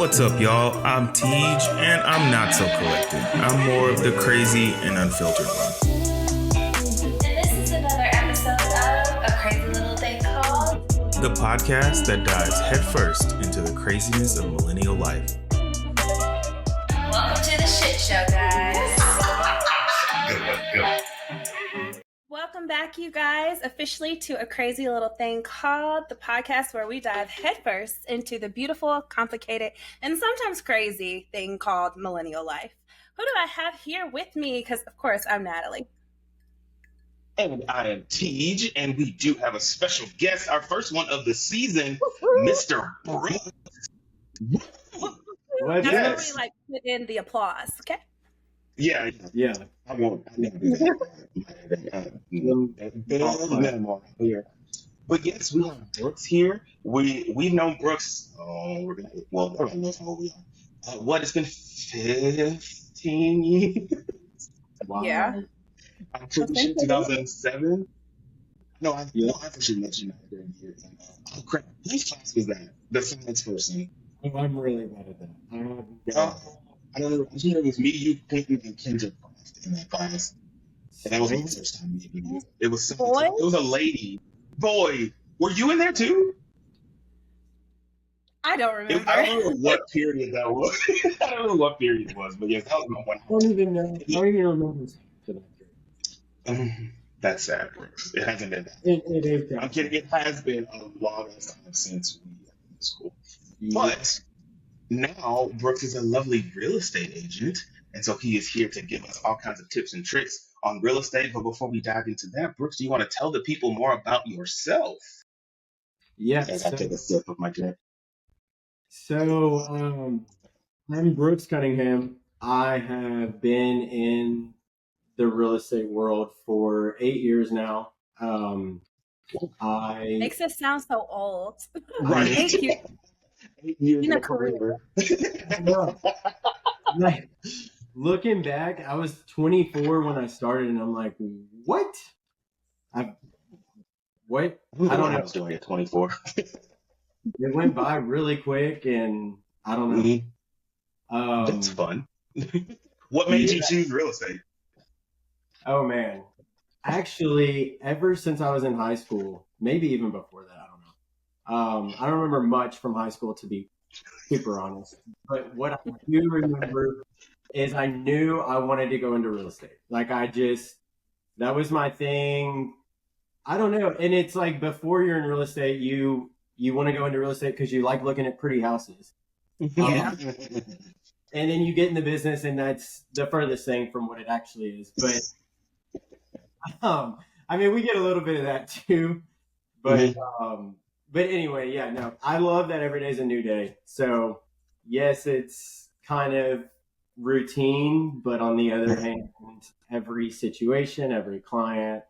What's up, y'all? I'm Teej, and I'm not so collected. I'm more of the crazy and unfiltered one. And this is another episode of A Crazy Little Thing Called The podcast that dives headfirst into the craziness of millennial life. Welcome to the shit show, guys. Welcome back, you guys, officially to A Crazy Little Thing Called, the podcast where we dive headfirst into the beautiful, complicated, and sometimes crazy thing called millennial life. Who do I have here with me? Because, of course, I'm Natalie. And I am Teej, and we do have a special guest, our first one of the season, Mr. Brookes. That's where we like put in the applause, okay? Yeah. I won't. I never do that. But yes, we have Brookes here. We've known Brookes. Everyone knows how we are. It's been 15 years. Wow. Yeah. I'm pretty sure 2007. No, I should mention that during here. Oh crap! Whose class was that? The science person. Oh, I'm really bad at that. I don't know. I think it was me, you, Clinton, and Kendra in that class. And that was the first time we met you. It was Boy? It was a lady. Boy, were you in there too? I don't remember. I don't know what period that was. I don't know what period it was, but yes, that was my one. I don't even know. I don't even remember. That's sad, Brooks. It hasn't been that. It is. I'm kidding. It has been a long time since we were in school. But now Brooks is a lovely real estate agent, and so he is here to give us all kinds of tips and tricks on real estate. But before we dive into that, Brooks, do you want to tell the people more about yourself? Yes. As I take a sip of my drink. So, I'm Brookes Cunningham. I have been in the real estate world for 8 years now. Makes us sound so old. Right. Thank you. 8 years In a of career. Like, looking back, I was 24 when I started, and I'm like, what? What? I don't know. I was doing at 24. It went by really quick, and I don't know. Mm-hmm. That's fun. What made you choose real estate? Oh, man. Actually, ever since I was in high school, maybe even before that, I don't know. I don't remember much from high school, to be super honest. But what I do remember is I knew I wanted to go into real estate. Like, that was my thing. I don't know. And it's like, before you're in real estate, you want to go into real estate because you like looking at pretty houses. Yeah. And then you get in the business, and that's the furthest thing from what it actually is. But I mean, we get a little bit of that too. But but anyway, yeah, no, I love that every day is a new day. So yes, it's kind of routine, but on the other hand, every situation, every client,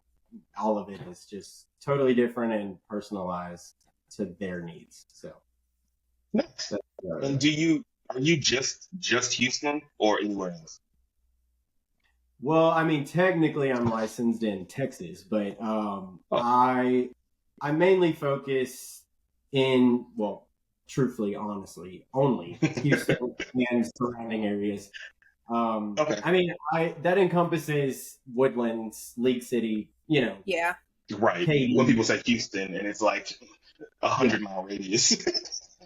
all of it is just totally different and personalized to their needs. So nice. And are you just Houston or anywhere else? Well, I mean, technically I'm licensed in Texas, but I mainly focus in, well, truthfully, honestly, only Houston and surrounding areas. Okay. I mean, that encompasses Woodlands, League City, Yeah. Right. Katy. When people say Houston, and it's like 100-mile radius.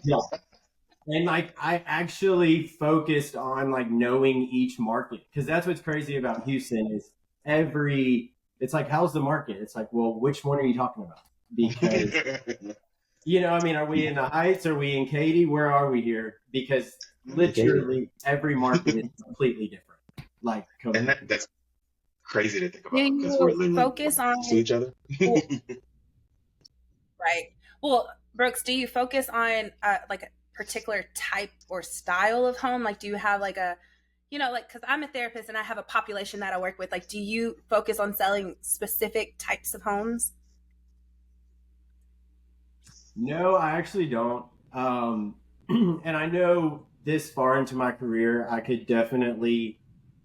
Yeah. And like, I actually focused on like knowing each market, because that's what's crazy about Houston is it's like, how's the market? It's like, well, which one are you talking about? Because, I mean, are we in the Heights? Are we in Katy? Where are we here? Because literally every market is completely different. Like, and that's crazy to think about. Do you focus on each other? Right. Well, Brooks, do you focus on like a particular type or style of home? Like, do you have like a, because I'm a therapist and I have a population that I work with. Like, do you focus on selling specific types of homes? No, I actually don't. And I know this far into my career, I could definitely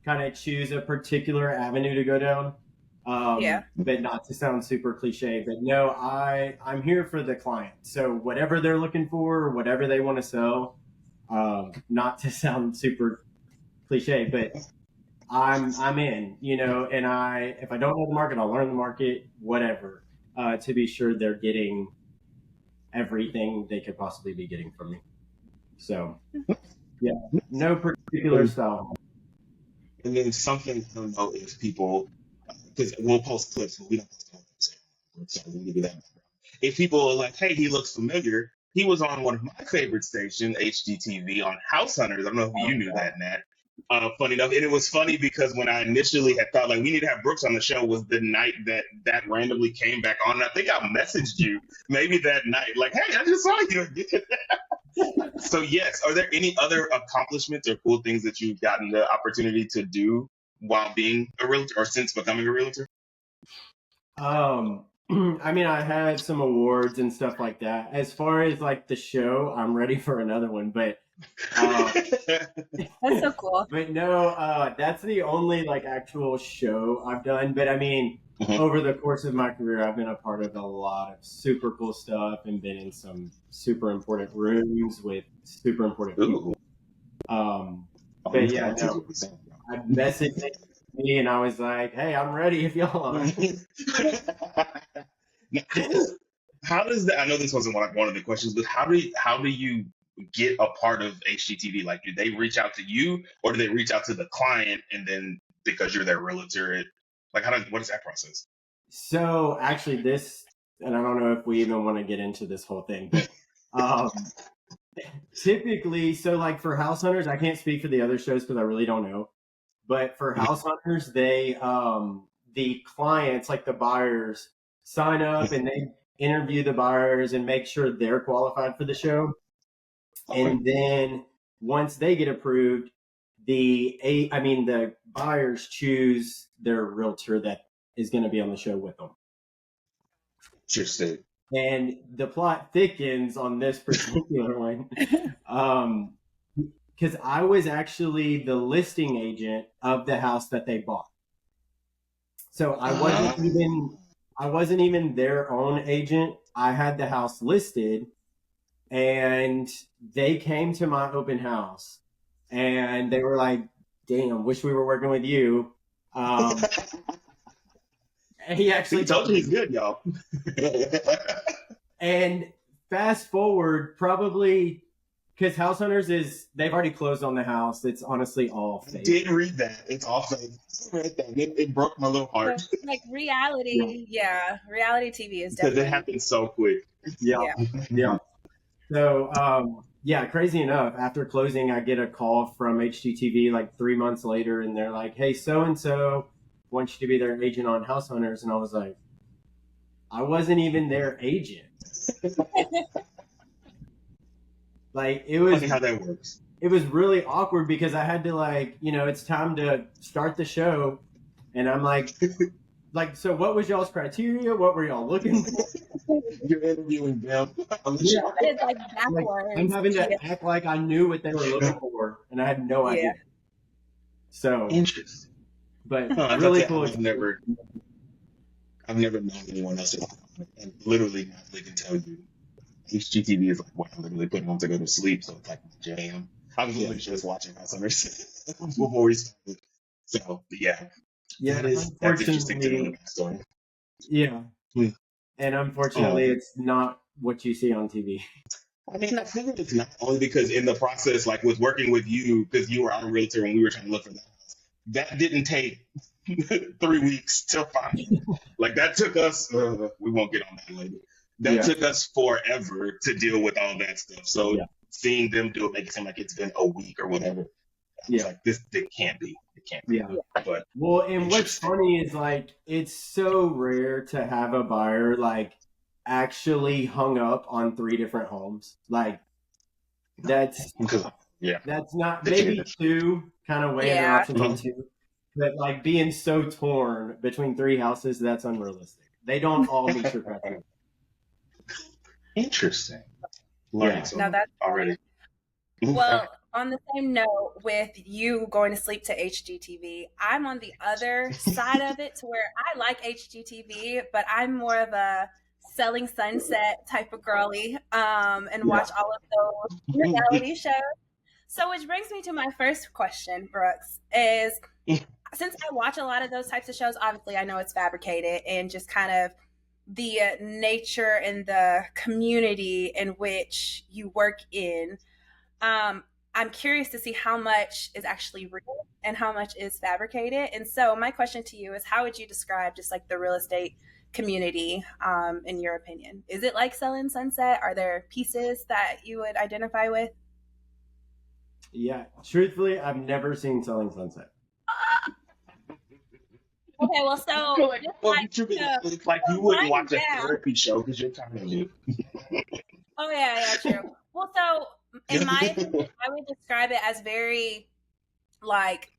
kind of choose a particular avenue to go down. But not to sound super cliche, but no, I'm here for the client. So whatever they're looking for, whatever they want to sell, Not to sound super cliche, but I'm in, and if I don't know the market, I'll learn the market, whatever, to be sure they're getting everything they could possibly be getting from me. So, yeah, no particular style. And then something, I don't know if people, because we'll post clips, but we don't post all clips. So we'll give you that. If people are like, hey, he looks familiar, he was on one of my favorite stations, HGTV, on House Hunters. I don't know if you knew that, Nat. Funny enough, and it was funny because when I initially had thought like we need to have Brookes on the show was the night that randomly came back on, and I think I messaged you maybe that night, like, hey, I just saw you again. So yes, are there any other accomplishments or cool things that you've gotten the opportunity to do while being a realtor or since becoming a realtor? I mean, I had some awards and stuff like that. As far as like the show, I'm ready for another one, but That's so cool. but no, that's the only like actual show I've done. But I mean, over the course of my career, I've been a part of a lot of super cool stuff and been in some super important rooms with super important people. But yeah, no, I messaged me and I was like, hey, I'm ready if y'all are. How does that? I know this wasn't one of the questions, but how do you get a part of HGTV? Like, do they reach out to you, or do they reach out to the client, and then because you're their realtor, like what is that process? So actually, and I don't know if we even want to get into this whole thing, but typically, so like for House Hunters, I can't speak for the other shows because I really don't know. But for House Hunters, they the clients, like the buyers, sign up and they interview the buyers and make sure they're qualified for the show. Okay. And then once they get approved, the buyers choose their realtor that is going to be on the show with them. Interesting. And the plot thickens on this particular one. Because I was actually the listing agent of the house that they bought. So I wasn't even their own agent. I had the house listed, and they came to my open house, and they were like, "Damn, wish we were working with you." And he actually told you he's good, y'all. And fast forward, probably. Because House Hunters they've already closed on the house. It's honestly all fake. I did read that. It's all fake. It broke my little heart. So, like reality, yeah. Reality TV is definitely. Because it happens so quick. Yeah. So, crazy enough, after closing, I get a call from HGTV like 3 months later, and they're like, hey, so-and-so wants you to be their agent on House Hunters. And I was like, I wasn't even their agent. Like it was funny how that works. It was really awkward because I had to it's time to start the show, and I'm like, so what was y'all's criteria? What were y'all looking for? You're interviewing them. It's like backwards. I'm having to act like I knew what they were looking for, and I had no idea. So interesting, but really cool. I've never known anyone else, and literally Natalie can tell you. HGTV is like what I literally put on to go to sleep, so it's like my jam. I was literally just watching House Hunters before we started. So that's interesting to know the backstory. Yeah, and unfortunately, it's not what you see on TV. I mean, I feel like it's not only because in the process, like with working with you, because you were our realtor when we were trying to look for that house, that didn't take 3 weeks to find. Like that took us. We won't get on that later. That took us forever to deal with all that stuff. So seeing them do it, make it seem like it's been a week or whatever. It's like it can't be. It can't be. Yeah. But and what's funny is like it's so rare to have a buyer like actually hung up on 3 different homes. Like that's not maybe 2 kind of weighing their options on 2. But like being so torn between 3 houses, that's unrealistic. They don't all meet your criteria. Interesting. Learning something already. Well, on the same note, with you going to sleep to HGTV, I'm on the other side of it to where I like HGTV, but I'm more of a Selling Sunset type of girly and watch all of those reality shows. So, which brings me to my first question, Brookes, is since I watch a lot of those types of shows, obviously I know it's fabricated and just kind of the nature and the community in which you work in. Um, I'm curious to see how much is actually real and how much is fabricated. And so, my question to you is, how would you describe just like the real estate community, in your opinion? Is it like Selling Sunset? Are there pieces that you would identify with? Yeah, truthfully, I've never seen Selling Sunset. Okay, well, I so feel like, just well, like it's like you to wouldn't wind watch a down. therapy show because you're tired of Oh yeah, true. Well, so in my opinion, it. I would describe it as very like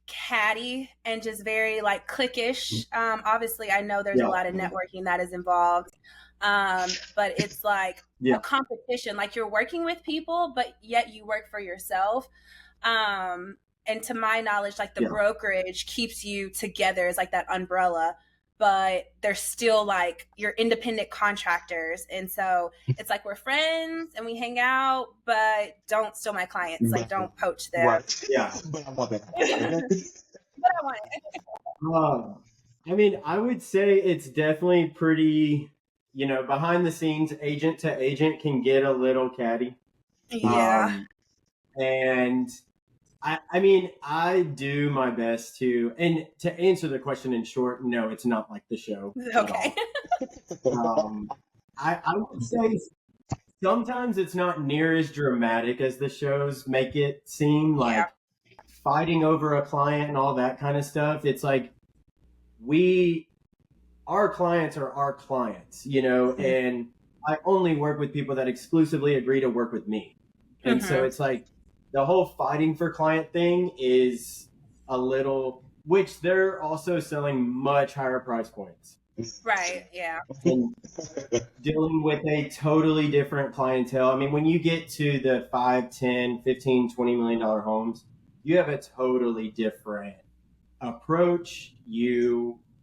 catty and just very like cliquish. Obviously, I know there's a Yeah, lot of networking that is involved, but it's like a yeah, competition. Like you're working with people, but yet you work for yourself. And to my knowledge, like the yeah. brokerage keeps you together as like that umbrella, but they're still like you're independent contractors. And so it's like we're friends and we hang out, but don't steal my clients. Like But, don't poach them. right. Yeah. But I want that. But I want it. I mean, I would say it's definitely pretty, behind the scenes, agent to agent can get a little catty. Yeah. And I mean, I do my best and to answer the question in short, no, it's not like the show Okay. at all. I would say sometimes it's not near as dramatic as the shows make it seem, Yeah. like fighting over a client and all that kind of stuff. It's like our clients are our clients, and I only work with people that exclusively agree to work with me. And so it's like the whole fighting for client thing is a little, which they're also selling much higher price points. Right. Yeah. And dealing with a totally different clientele. I mean, when you get to the 5, 10, 15, $20 million homes, you have a totally different approach.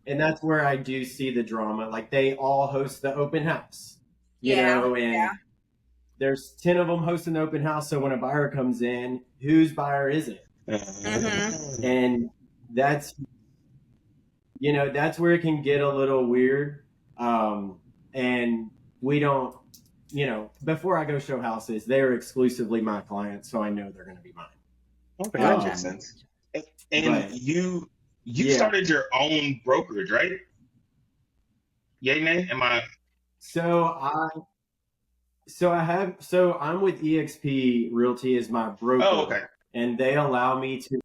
And that's where I do see the drama. Like they all host the open house, and there's 10 of them hosting the open house. So when a buyer comes in, whose buyer is it? And that's where it can get a little weird. And we don't, before I go show houses, they're exclusively my clients. So I know they're going to be mine. Okay, that makes sense. And you started your own brokerage, right? Yay, nay? Am I? So I'm with EXP Realty as my broker. Oh, okay. And they allow me to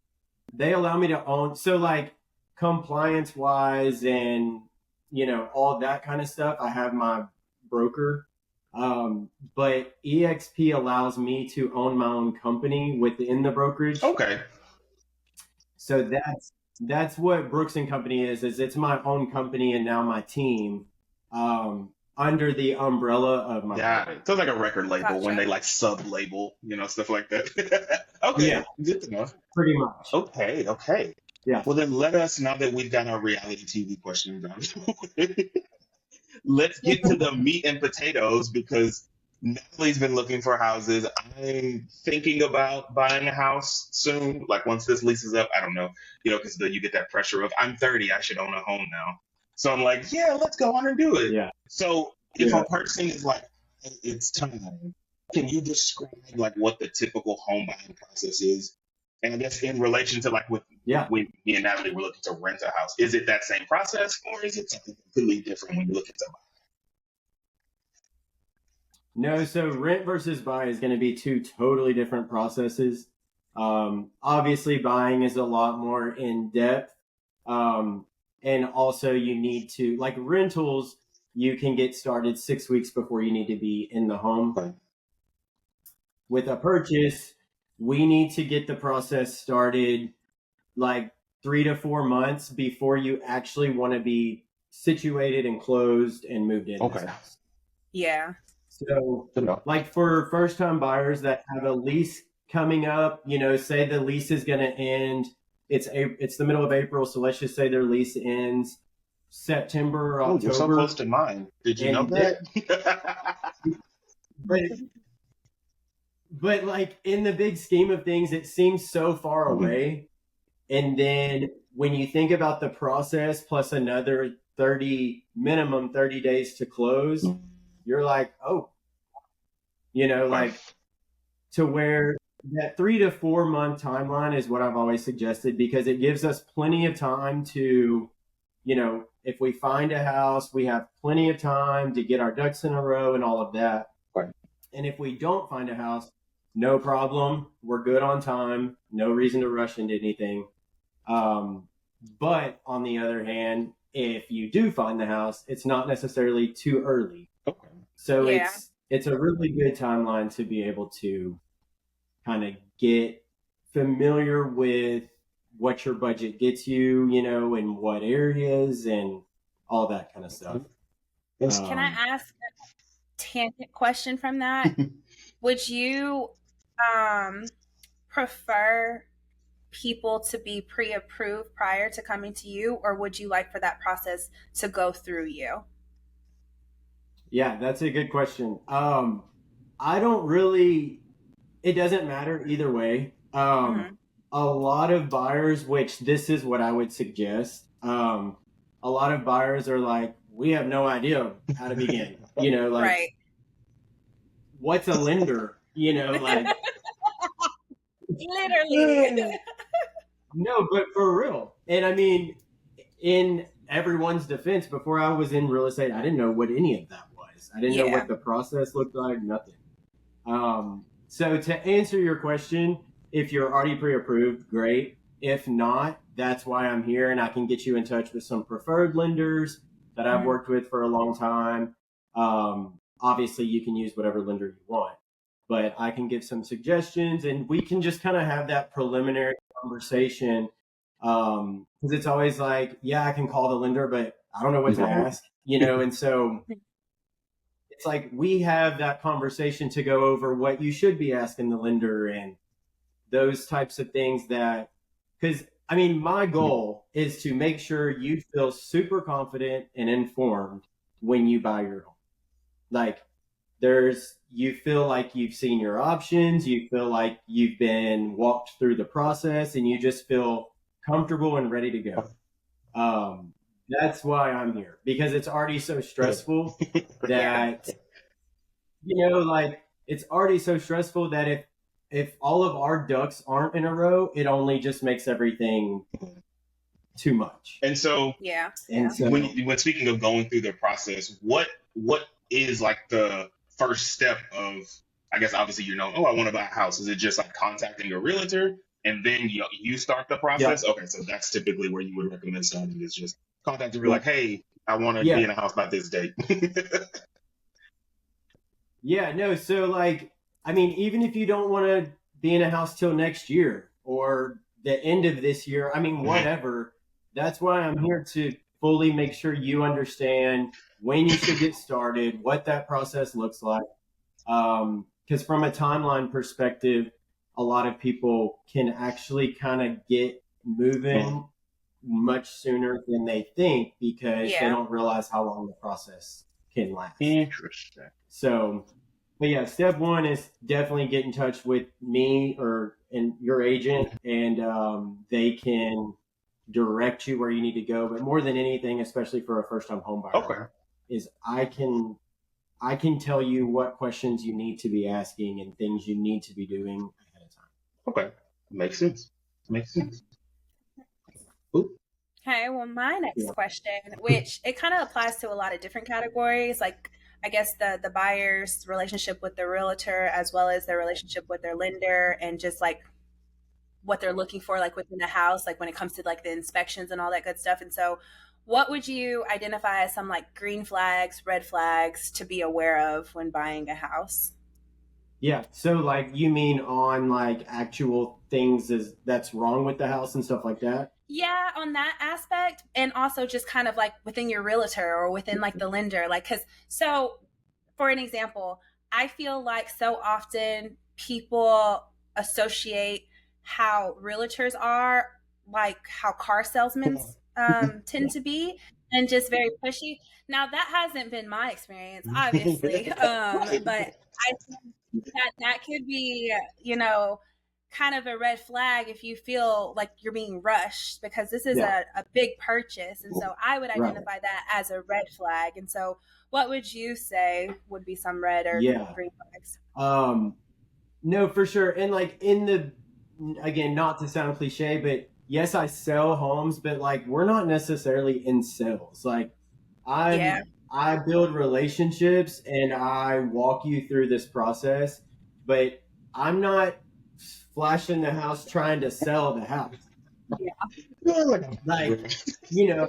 own. So like compliance wise and, all that kind of stuff, I have my broker. But EXP allows me to own my own company within the brokerage. Okay. So that's what Brookes and Company is it's my own company and now my team, under the umbrella of my brokerage. So it's like a record label when they like sub-label, stuff like that. Okay. Yeah. Good to know. Pretty much. Okay. Yeah. Well, then let us, now that we've got our reality TV questions done, let's get to the meat and potatoes, because Natalie's been looking for houses. I'm thinking about buying a house soon. Like once this leases up, I don't know, because you get that pressure of I'm 30, I should own a home now. So I'm like, yeah, let's go on and do it. Yeah. So if a person is like, it's time, can you describe like what the typical home buying process is? And I guess in relation to like when me and Natalie were looking to rent a house, is it that same process or is it something completely different when you're looking to buy? No, so rent versus buy is going to be two totally different processes. Obviously, buying is a lot more in depth. And also you need to, like rentals, you can get started 6 weeks before you need to be in the home. Right. With a purchase, we need to get the process started like 3 to 4 months before you actually want to be situated and closed and moved in this house. Yeah. So like for first time buyers that have a lease coming up, say the lease is going to end, it's the middle of April. So let's just say their lease ends September or October. Oh, you're so close to mine. Did you know that? but like in the big scheme of things, it seems so far away. And then when you think about the process plus another minimum 30 days to close, you're like, oh, like to where that 3 to 4 month timeline is what I've always suggested, because it gives us plenty of time to, if we find a house, we have plenty of time to get our ducks in a row and all of that. Right. And if we don't find a house, no problem. We're good on time. No reason to rush into anything. But on the other hand, if you do find the house, it's not necessarily too early. Okay. So Yeah. it's a really good timeline to be able to kind of get familiar with what your budget gets you, in what areas and all that kind of stuff. Can I ask a tangent question from that? Would you prefer people to be pre-approved prior to coming to you, or would you like for that process to go through you? Yeah, that's a good question. I don't it doesn't matter either way. A lot of buyers, which this is what I would suggest, a lot of buyers are like, we have no idea how to begin. Right. What's a lender? Like literally. No, but for real. And I mean, in everyone's defense, before I was in real estate, I didn't know what any of that was. I didn't know what the process looked like, nothing. So to answer your question, if you're already pre-approved, great. If not, that's why I'm here, and I can get you in touch with some preferred lenders that I've worked with for a long time. Obviously, you can use whatever lender you want, but I can give some suggestions, and we can just kind of have that preliminary conversation. Because it's always like, yeah, I can call the lender, but I don't know what to ask, and so it's like we have that conversation to go over what you should be asking the lender and those types of things because I mean, my goal is to make sure you feel super confident and informed when you buy your home. Like you feel like you've seen your options, you feel like you've been walked through the process, and you just feel comfortable and ready to go. That's why I'm here, because it's already so stressful that, it's already so stressful that if all of our ducks aren't in a row, it only just makes everything too much. And so, so when speaking of going through the process, what is like the first step of, I guess, obviously, I want to buy a house. Is it just like contacting a realtor and then you start the process? Yeah. Okay, so that's typically where you would recommend starting, is just contacting her, like, hey, I want to be in a house by this date. Yeah, no. So I mean, even if you don't want to be in a house till next year or the end of this year, I mean, whatever, that's why I'm here, to fully make sure you understand when you should get started, what that process looks like. Because from a timeline perspective, a lot of people can actually kind of get moving much sooner than they think, because they don't realize how long the process can last. Interesting. So, but yeah, step one is definitely get in touch with me and your agent, and they can direct you where you need to go. But more than anything, especially for a first-time home buyer, is I can tell you what questions you need to be asking and things you need to be doing ahead of time. Okay, makes sense. Ooh. Okay, well, my next question, which it kind of applies to a lot of different categories, like I guess the buyer's relationship with the realtor, as well as their relationship with their lender, and just like what they're looking for, like within the house, like when it comes to like the inspections and all that good stuff. And so what would you identify as some like green flags, red flags to be aware of when buying a house? Yeah. So like, you mean on like actual things that's wrong with the house and stuff like that? Yeah, on that aspect. And also just kind of like within your realtor or within like the lender, like, so for an example, I feel like so often people associate how realtors are like how car salesmen tend to be. and just very pushy. Now that hasn't been my experience, obviously, but I think that could be, kind of a red flag if you feel like you're being rushed, because this is Yeah. a big purchase, and so I would Right. identify that as a red flag. And so, what would you say would be some red or Yeah. green flags? No, for sure. And like again, not to sound cliche, but yes, I sell homes, but like we're not necessarily in sales. Like Yeah. I build relationships and I walk you through this process, but I'm not flashing the house trying to sell the house. Like, you know,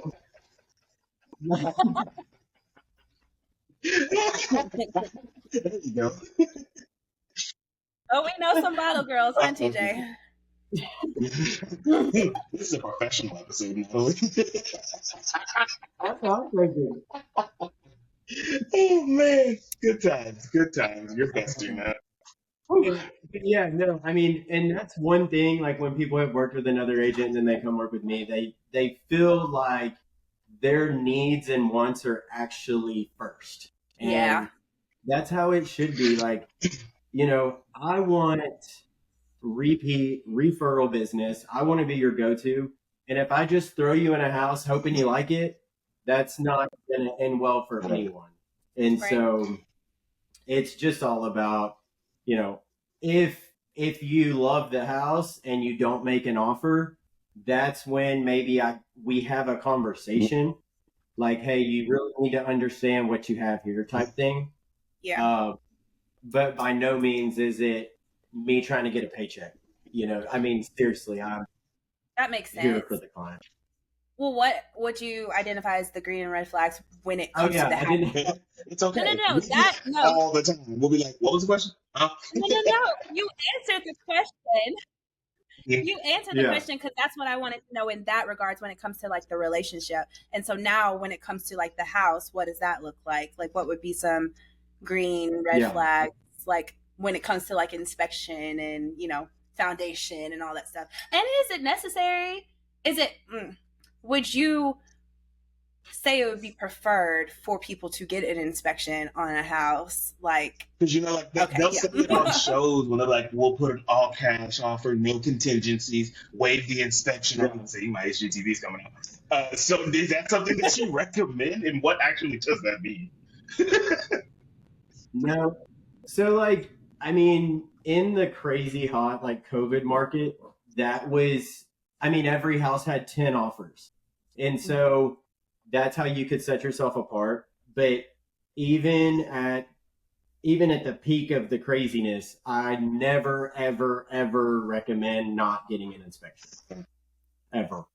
There you go. Oh, we know some bottle girls, huh, TJ? This is a professional episode, Natalie. that's what I'm thinking. Oh man, good times, good times. You're besting that. Yeah, no, I mean, and that's one thing. Like when people have worked with another agent and then they come work with me, they feel like their needs and wants are actually first, and Yeah. that's how it should be. Like, I want repeat referral business. I want to be your go-to, and if I just throw you in a house hoping you like it, that's not going to end well for anyone. And Right. so it's just all about, if you love the house and you don't make an offer, that's when maybe we have a conversation like, hey, you really need to understand what you have here type thing. Yeah. But by no means is it me trying to get a paycheck. I mean, seriously, I'm That makes here sense. for the client. Well, what would you identify as the green and red flags when it comes to the I house? didn't. It's okay. No. All the time. We'll be like, what was the question? No. You answered the question. You answered the question, because that's what I wanted to know in that regards when it comes to like the relationship. And so now when it comes to like the house, what does that look like? Like what would be some green, red flags, like when it comes to like inspection and, foundation and all that stuff? And is it necessary? Would you say it would be preferred for people to get an inspection on a house? Like, because they'll say it on shows when they're like, we'll put an all cash offer, no contingencies, waive the inspection. I'm gonna say my HGTV's coming out. So is that something that you recommend, and what actually does that mean? No. So like, I mean, in the crazy hot like COVID market, every house had 10 offers. And so that's how you could set yourself apart. But even at the peak of the craziness, I never, ever, ever recommend not getting an inspection. Ever.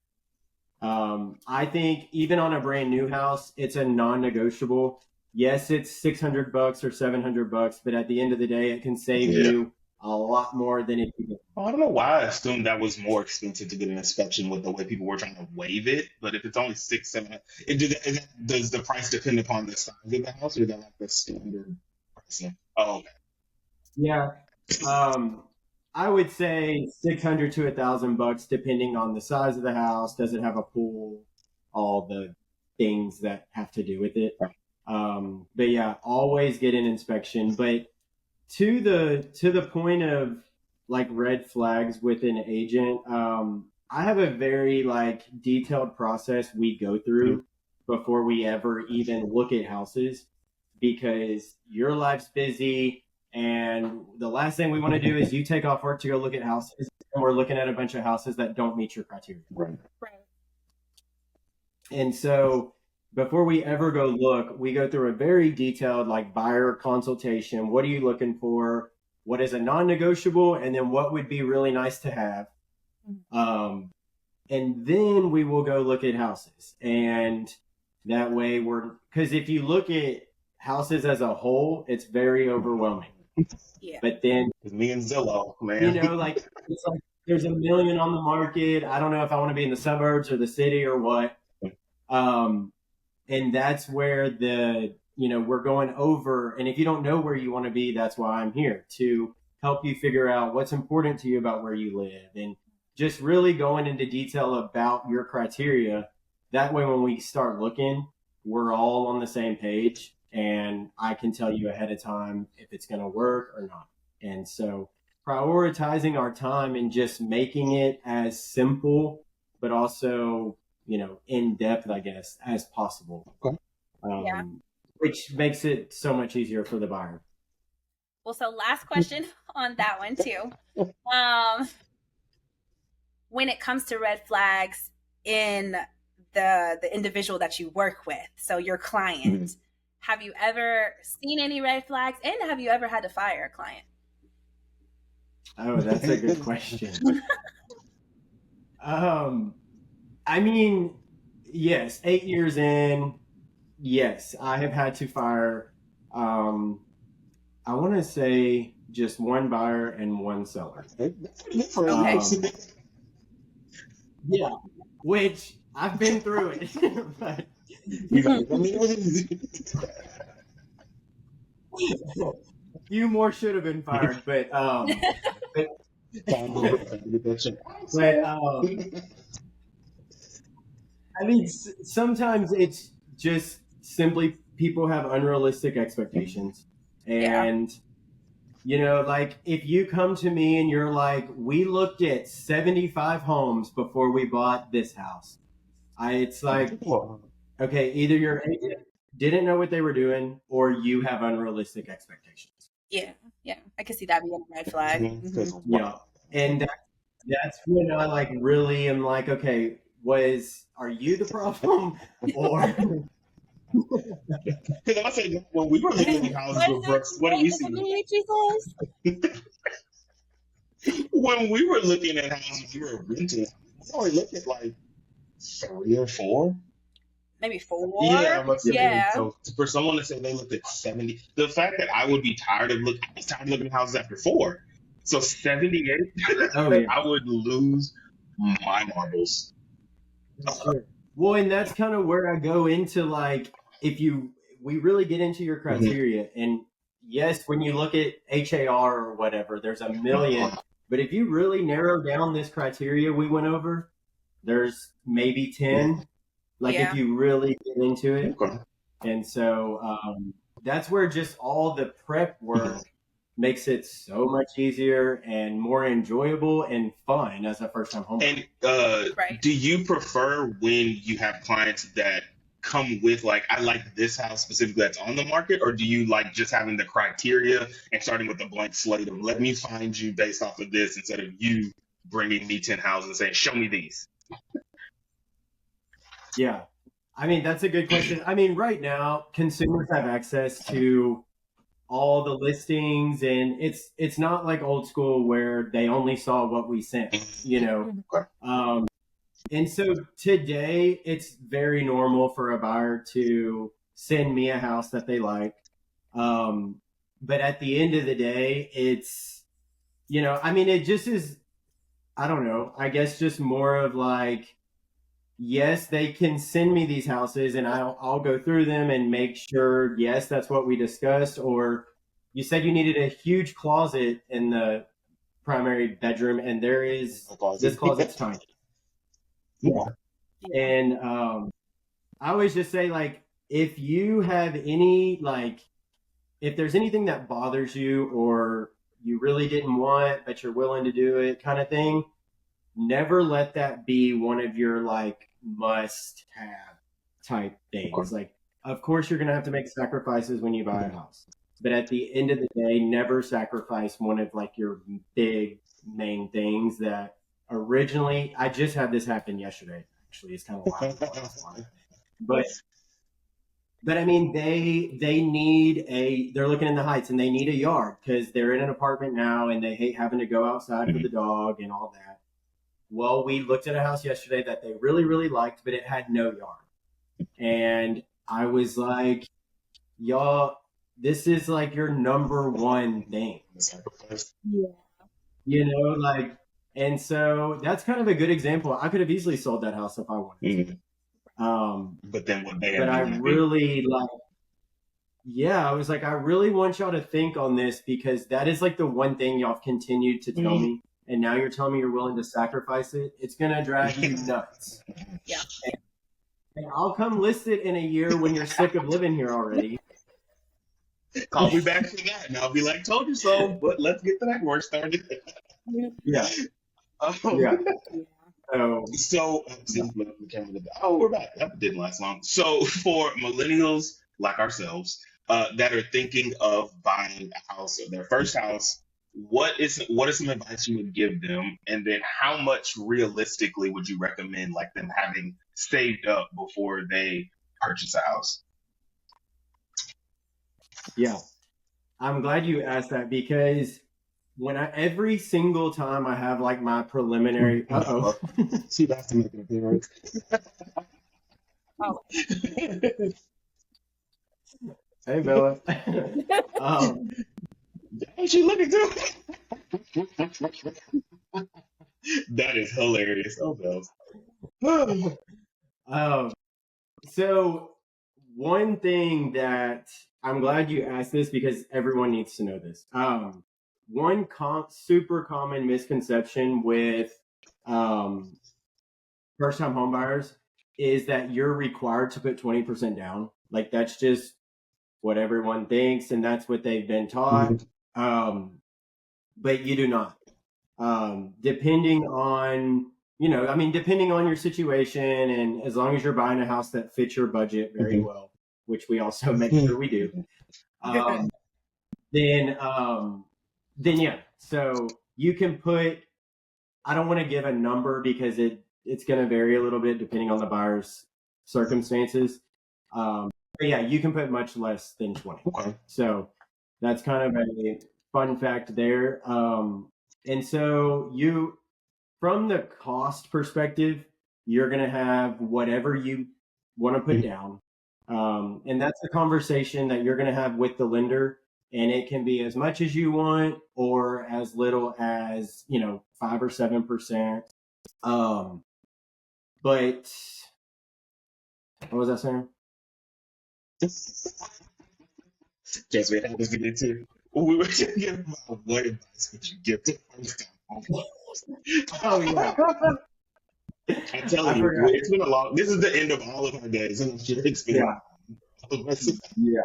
I think even on a brand new house, it's a non-negotiable. Yes, it's $600 or $700, but at the end of the day, it can save you a lot more than if you get. Well, I don't know why I assumed that was more expensive to get an inspection with the way people were trying to waive it. But if it's only $600, does the price depend upon the size of the house, or is that like the standard pricing? Oh, okay. Yeah. I would say $600 to $1,000, depending on the size of the house. Does it have a pool? All the things that have to do with it. But yeah, always get an inspection. But to the point of like red flags with an agent, I have a very like detailed process we go through before we ever even look at houses, because your life's busy. And the last thing we want to do is you take off work to go look at houses, and we're looking at a bunch of houses that don't meet your criteria. Right. And so before we ever go look, we go through a very detailed like buyer consultation. What are you looking for? What is a non-negotiable? And then what would be really nice to have? And then we will go look at houses. And that way because if you look at houses as a whole, it's very overwhelming. Yeah. But then It's me and Zillow, man. like it's like there's a million on the market. I don't know if I want to be in the suburbs or the city or what. And that's where we're going over. And if you don't know where you want to be, that's why I'm here, to help you figure out what's important to you about where you live, and just really going into detail about your criteria. That way, when we start looking, we're all on the same page, and I can tell you ahead of time if it's going to work or not. And so prioritizing our time and just making it as simple, but also, in depth, I guess, as possible. Okay. Yeah. Which makes it so much easier for the buyer. Well, so last question on that one too. When it comes to red flags in the individual that you work with, so your client, have you ever seen any red flags, and have you ever had to fire a client? Oh, that's a good question. I mean, yes, 8 years in, yes, I have had to fire, I want to say just one buyer and one seller. Okay. Yeah, which I've been through it. But few more should have been fired, but I mean, sometimes it's just simply people have unrealistic expectations. And, like if you come to me and you're like, we looked at 75 homes before we bought this house. It's like, okay, either your agent didn't know what they were doing or you have unrealistic expectations. Yeah. I can see that being a red flag. Yeah. And that's when I really am like, okay, are you the problem? Or because I say when we were looking at houses with Brookes, what do we see? When we were looking at houses we were renting, we only looked at like 3 or 4. Maybe 4. Yeah. So for someone to say they looked at 70, the fact that I would be tired of looking at houses after 4. So 78, I would lose my marbles. Sure. Well, and that's kind of where I go into we really get into your criteria. And yes, when you look at HAR or whatever, there's a million. But if you really narrow down this criteria we went over, there's maybe 10. If you really get into it. And so that's where just all the prep work makes it so much easier and more enjoyable and fun as a first-time homeowner. And do you prefer when you have clients that come with I like this house specifically that's on the market, or do you like just having the criteria and starting with a blank slate of let me find you based off of this instead of you bringing me 10 houses and saying show me these? Yeah. I mean, that's a good question. I mean, right now, consumers have access to all the listings, and it's not like old school where they only saw what we sent, and so today it's very normal for a buyer to send me a house that they like. But at the end of the day, it's, it just is, I don't know, I guess just more of yes, they can send me these houses and I'll go through them and make sure, yes, that's what we discussed. Or you said you needed a huge closet in the primary bedroom, and there is this closet's tiny. Yeah. And I always just say, if you have any, if there's anything that bothers you or you really didn't want, but you're willing to do it kind of thing, never let that be one of your must have type things. Of course you're going to have to make sacrifices when you buy a house, but at the end of the day, never sacrifice one of your big main things that originally, I just had this happen yesterday. Actually, it's kind of wild. But I mean, they're looking in the Heights and they need a yard because they're in an apartment now and they hate having to go outside for the dog and all that. Well, we looked at a house yesterday that they really, really liked, but it had no yard. And I was like, y'all, this is your number one thing. Yeah. And so that's kind of a good example. I could have easily sold that house if I wanted to. But then what they but I really I was like, I really want y'all to think on this because that is the one thing y'all have continued to tell me. And now you're telling me you're willing to sacrifice it. It's going to drive you nuts. Yeah. And I'll come list it in a year when you're sick of living here already. Call me back for that, and I'll be like, "Told you so." But let's get the that work started. Yeah, Um, yeah. Yeah. So oh, we're back. That didn't last long. So for millennials like ourselves that are thinking of buying a house or their first house, what is some advice you would give them, and then how much realistically would you recommend like them having saved up before they purchase a house? yeah, I'm glad you asked that because every single time I have like my preliminary, See, that's to make an appearance. Oh. Hey Bella. um, Ain't she looking too? That is hilarious. Oh, Bells. um, so one thing that I'm glad you asked this because everyone needs to know this. One super common misconception with um, first time homebuyers is that you're required to put 20% down. Like that's just what everyone thinks and that's what they've been taught. But you do not. Depending on, depending on your situation and as long as you're buying a house that fits your budget very well, which we also make sure we do, um, then, then yeah. So you can put, I don't want to give a number because it's going to vary a little bit depending on the buyer's circumstances. But yeah, you can put much less than 20. Okay. So that's kind of a fun fact there. And so from the cost perspective, you're going to have whatever you want to put down. And that's a conversation that you're going to have with the lender. And it can be as much as you want or as little as, 5 or 7%. But what was I saying? Guess we had to get into. We were just giving about what advice would you give to first time homebuyers? Oh, yeah. I'm telling I you, forgot. it's been a long. This is the end of all of our days, and I'm sure it's been Yeah. all of us. Yeah.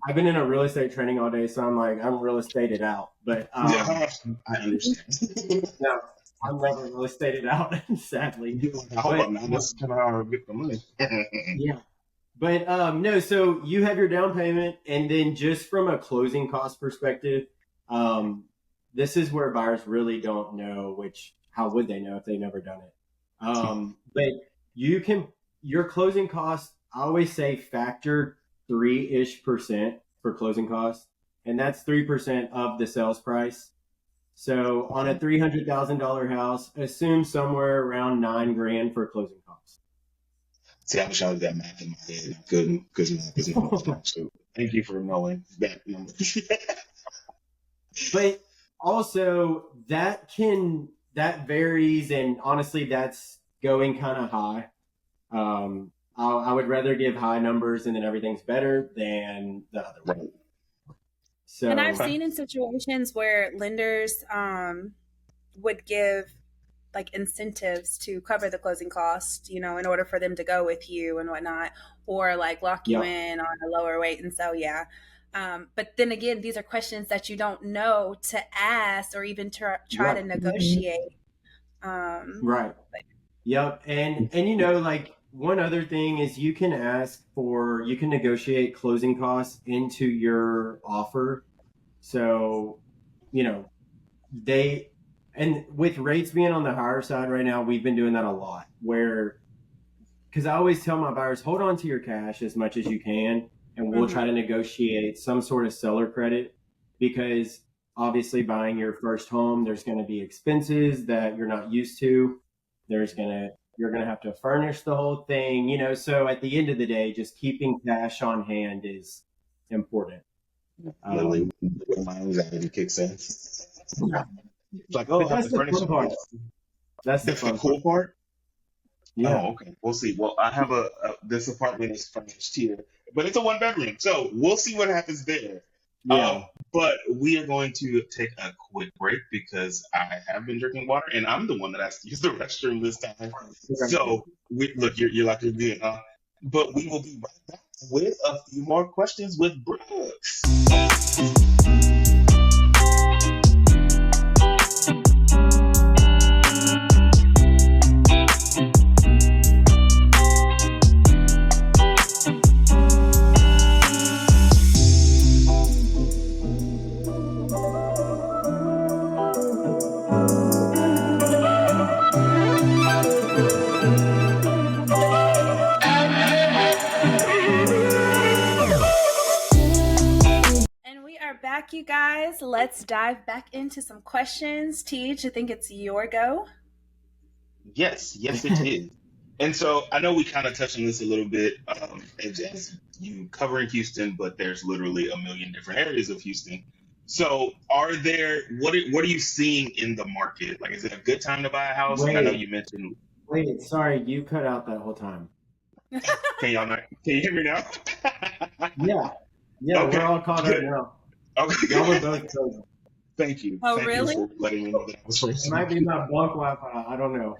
I've been in a real estate training all day, so I'm real estated out. But I understand. no, I'm never real estated out, sadly. I hope But I'm not. That's kind of how I get the money. yeah. But no, so you have your down payment, and then just from a closing cost perspective, this is where buyers really don't know, which how would they know if they've never done it? But your closing costs, I always say factor 3-ish% for closing costs, and that's 3% of the sales price. So on a $300,000 house, assume somewhere around $9,000 for closing costs. See, I wish I was that math in my head. I couldn't because math is not my so thank you for knowing that number. But also that varies, and honestly, that's going kind of high. I would rather give high numbers and then everything's better than the other way. Right. So, And I've seen in situations where lenders would give like incentives to cover the closing cost, in order for them to go with you and whatnot, or like lock you in on a lower rate. And so, yeah. But then again, these are questions that you don't know to ask or even try to negotiate. Right. Yep. And like one other thing is you can negotiate closing costs into your offer. So, and with rates being on the higher side right now, we've been doing that a lot because I always tell my buyers, hold on to your cash as much as you can, and we'll try to negotiate some sort of seller credit because obviously buying your first home, there's going to be expenses that you're not used to. You're going to have to furnish the whole thing, so at the end of the day, just keeping cash on hand is important. Literally, my anxiety kicks in. It's like, oh, But that's the fun part. That's the fun cool part. Yeah. Oh, okay. We'll see. Well, I have this apartment is furnished here, but it's a 1 bedroom, so we'll see what happens there. Yeah. But we are going to take a quick break because I have been drinking water and I'm the one that has to use the restroom this time. So look, you're like you're good, huh? But we will be right back with a few more questions with Brooks. And we are back, you guys. Let's dive back into some questions. Teej, I think it's your go. Yes, yes, it is. And so I know we kind of touched on this a little bit as you cover in Houston, but there's literally a million different areas of Houston. So what are you seeing in the market? Like, is it a good time to buy a house? And I know you mentioned, Wait, sorry, you cut out that whole time. can you hear me now? Yeah, yeah, Okay, we're all caught good. up now. Okay. Y'all were both frozen. Thank you. Oh, Thank really? you for letting me know that I was first. It might be my bunk Wi-Fi. I don't know.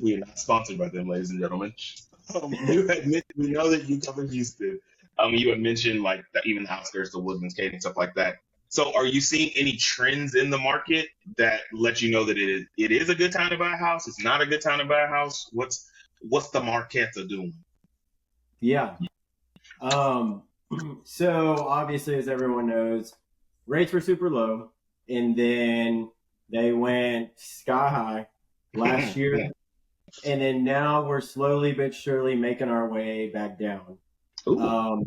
We are not sponsored by them, ladies and gentlemen. We know that you cover Houston. You had mentioned like that even the outskirts, the Woodlands, Katy, and stuff like that. So, are you seeing any trends in the market that let you know that it is a good time to buy a house? It's not a good time to buy a house. What's the market doing? Yeah. So obviously, as everyone knows, rates were super low, and then they went sky high last year, and then now we're slowly but surely making our way back down. Ooh.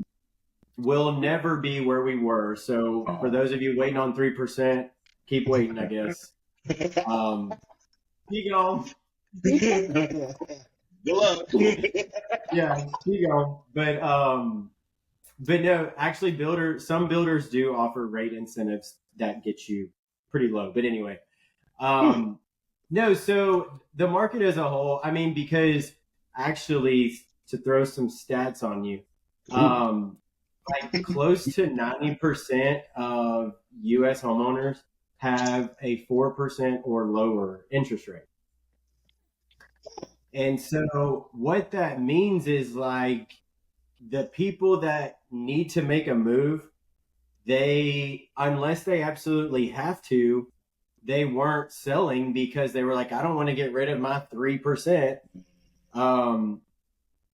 We'll never be where we were. So for those of you waiting on 3%, keep waiting, I guess. Keep going. Good luck. Yeah, keep going. But no, actually some builders do offer rate incentives that get you pretty low. But anyway, no, so the market as a whole, I mean, because actually to throw some stats on you, like close to 90% of US homeowners have a 4% or lower interest rate. And so what that means is like the people that need to make a move, unless they absolutely have to, they weren't selling because they were like, I don't want to get rid of my 3%.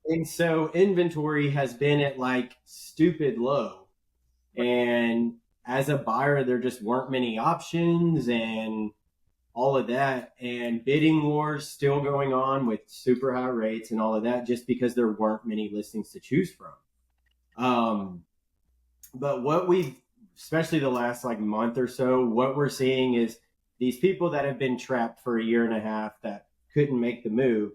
And so inventory has been at like stupid low. And as a buyer, there just weren't many options and all of that. And bidding wars still going on with super high rates and all of that, just because there weren't many listings to choose from. But what we've, especially the last like month or so, what we're seeing is these people that have been trapped for a year and a half that couldn't make the move.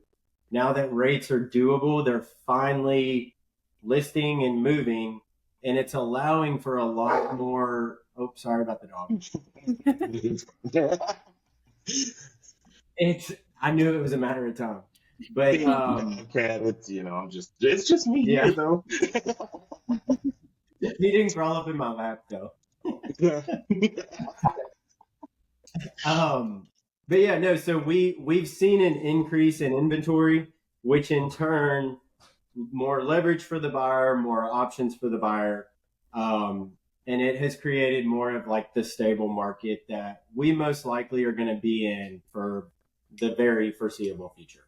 Now that rates are doable, they're finally listing and moving, and it's allowing for a lot more. Oh, sorry about the dog. I knew it was a matter of time, but it's just me here though. He didn't crawl up in my lap though. But yeah, no. So we've seen an increase in inventory, which in turn more leverage for the buyer, more options for the buyer, and it has created more of like the stable market that we most likely are going to be in for the very foreseeable future.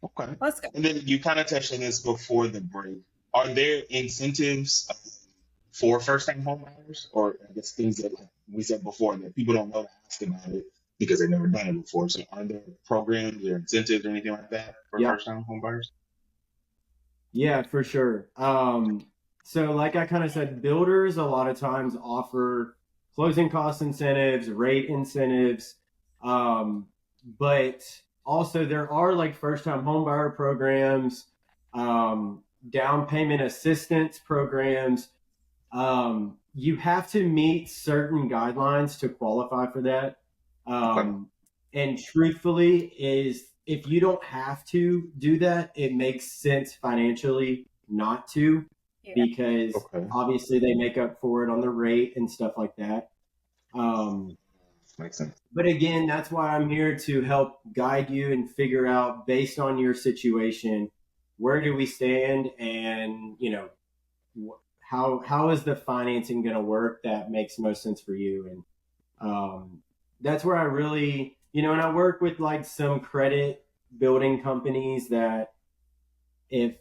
Okay. Let's go. And then you kind of touched on this before the break. Are there incentives for first-time home buyers, or I guess things that like we said before that people don't know to ask about it because they've never done it before? So are there programs or incentives or anything like that for first-time home buyers? Yeah, for sure. So like I kind of said, builders a lot of times offer closing cost incentives, rate incentives, but also there are like first-time home buyer programs, down payment assistance programs. You have to meet certain guidelines to qualify for that. And truthfully is if you don't have to do that, it makes sense financially not to. because Okay. obviously they make up for it on the rate and stuff like that. Makes sense. But again, that's why I'm here to help guide you and figure out, based on your situation, where do we stand, and how is the financing going to work that makes most sense for you. And that's where I really, and I work with like some credit building companies that if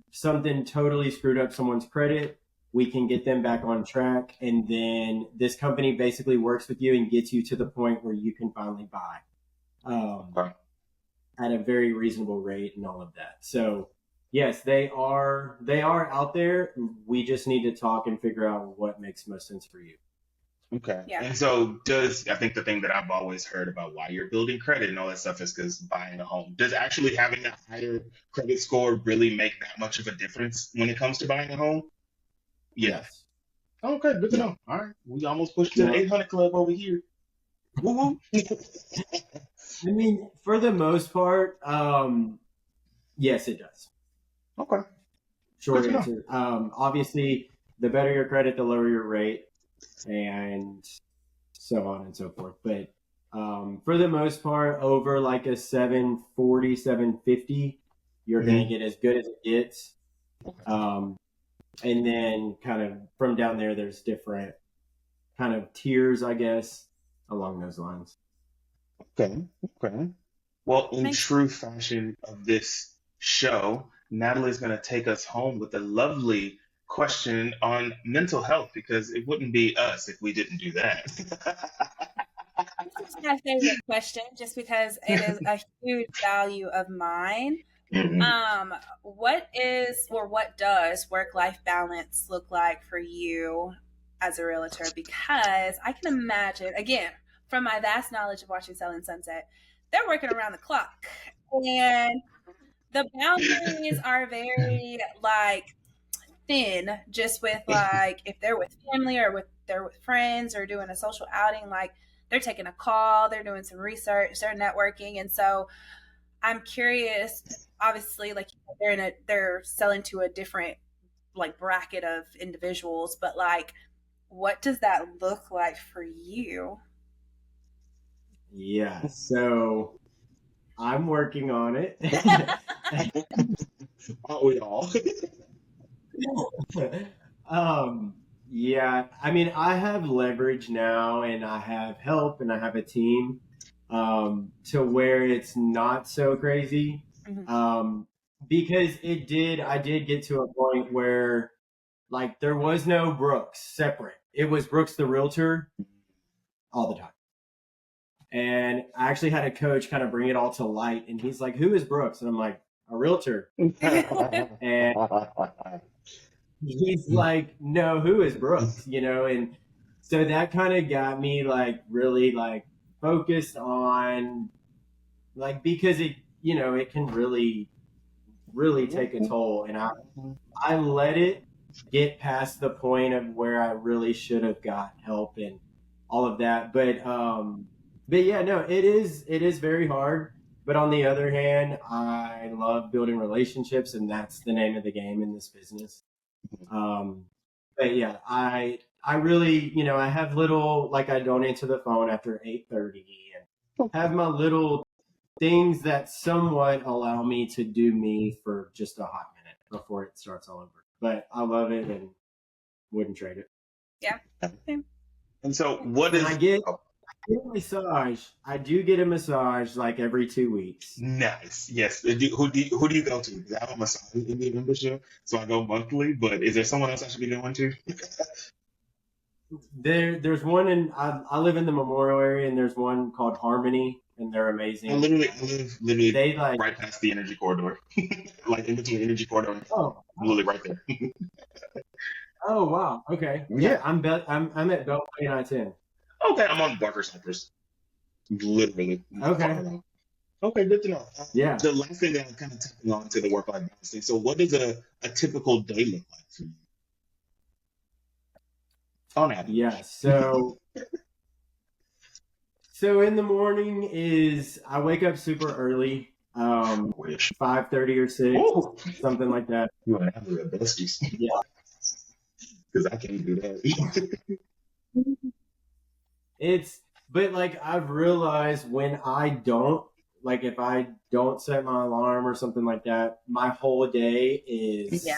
something totally screwed up someone's credit, we can get them back on track, and then this company basically works with you and gets you to the point where you can finally buy Okay. at a very reasonable rate and all of that. So yes, they are out there. We just need to talk and figure out what makes most sense for you. Okay. Yeah. And so I think the thing that I've always heard about why you're building credit and all that stuff is because buying a home. Does actually having a higher credit score really make that much of a difference when it comes to buying a home? Yeah. Yes. Okay, good to Yeah. know. All right. We almost pushed to the Yeah. 800 club over here. Woo-woo. I mean, for the most part, yes, it does. Okay. Short Good to know. answer. Obviously, the better your credit, the lower your rate, and so on and so forth. But for the most part, over like a 740, 750, you're going to get as good as it gets. And then kind of from down there, there's different kind of tiers, I guess, along those lines. Okay. Okay. Well, in Makes- true fashion of this show, Natalie's going to take us home with a lovely question on mental health because it wouldn't be us if we didn't do that. This is my favorite question, just because it is a huge value of mine. What does work-life balance look like for you as a realtor? Because I can imagine, again, from my vast knowledge of watching Selling Sunset, they're working around the clock, and the boundaries are very like thin, just with like if they're with family or they're with friends or doing a social outing, like they're taking a call, they're doing some research, they're networking. And so I'm curious, obviously, like they're selling to a different like bracket of individuals, but like what does that look like for you? Yeah, so I'm working on it. Aren't we all? Yeah, I mean, I have leverage now, and I have help, and I have a team, to where it's not so crazy. Mhm. Because I did get to a point where like there was no Brookes separate. It was Brookes the realtor all the time. And I actually had a coach kind of bring it all to light, and he's like, "Who is Brookes?" And I'm like, "A realtor." And he's like, "No, who is Brookes?" And so that kind of got me like really like focused on like, because it can really take a toll, and I let it get past the point of where I really should have got help and all of that. But yeah, no, it is very hard. But on the other hand, I love building relationships, and that's the name of the game in this business. But yeah, I really, I have little, like, I don't answer the phone after 8:30, and have my little things that somewhat allow me to do me for just a hot minute before it starts all over. But I love it and wouldn't trade it. Yeah. And so, what And is? I get a massage. I do get a massage like every 2 weeks. Nice. Yes. Who do you go to? Because I have a massage in the membership, so I go monthly. But is there someone else I should be going to? There's one I live in the Memorial area, and there's one called Harmony, and they're amazing. I live literally They like right past the energy corridor, like in between energy corridor. oh Literally right there. oh wow, okay, Yeah. I'm at Bell 2910. Okay, I'm on Barker Cypress. Literally. Okay. Okay, good to know. Yeah. The last thing that I'm kind of tapping on to the work-life balance thing. So, what does a typical day look like for you? On average. Yeah. So in the morning is I wake up super early, Wish. 5:30 or 6, Oh, something like that. you and Natalie are besties. Yeah. because I can't do that. But like I've realized when I don't, like if I don't set my alarm or something like that, my whole day is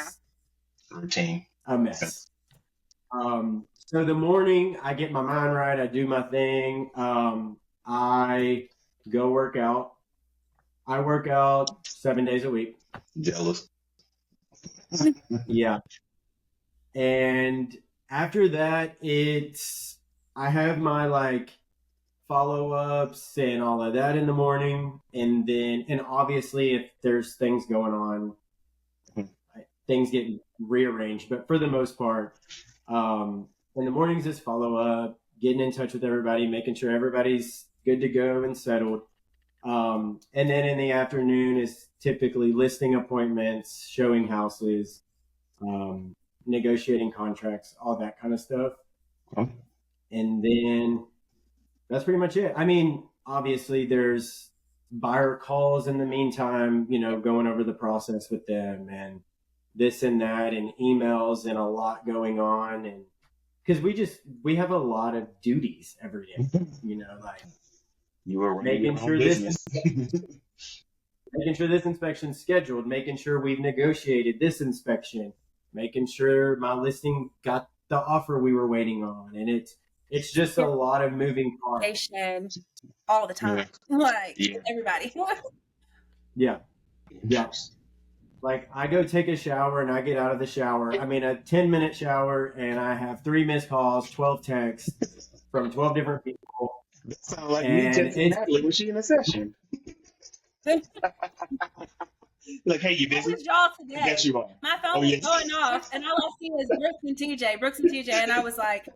Routine. a mess. So the morning I get my mind right, I do my thing. I go work out. I work out 7 days a week. Jealous. Yeah. And after that, I have my like follow-ups and all of that in the morning. And obviously if there's things going on, things get rearranged. But for the most part, in the mornings is follow-up, getting in touch with everybody, making sure everybody's good to go and settled. And then in the afternoon is typically listing appointments, showing houses, negotiating contracts, all that kind of stuff. And then that's pretty much it. I mean, obviously there's buyer calls in the meantime, going over the process with them and this and that and emails and a lot going on. And because we have a lot of duties every day, like you were making sure making sure this inspection's scheduled, making sure we've negotiated this inspection, making sure my listing got the offer we were waiting on. And it's just a lot of moving parts. All the time. Everybody. Yeah. Like I go take a shower and I get out of the shower. I mean, a 10-minute shower and I have 3 missed calls, 12 texts from 12 different people. That sounds like me texting Natalie when she in a session. Like, hey, you busy? How was y'all today? Yes, you are. My phone was going off, and all I see is Brookes and TJ, and I was like,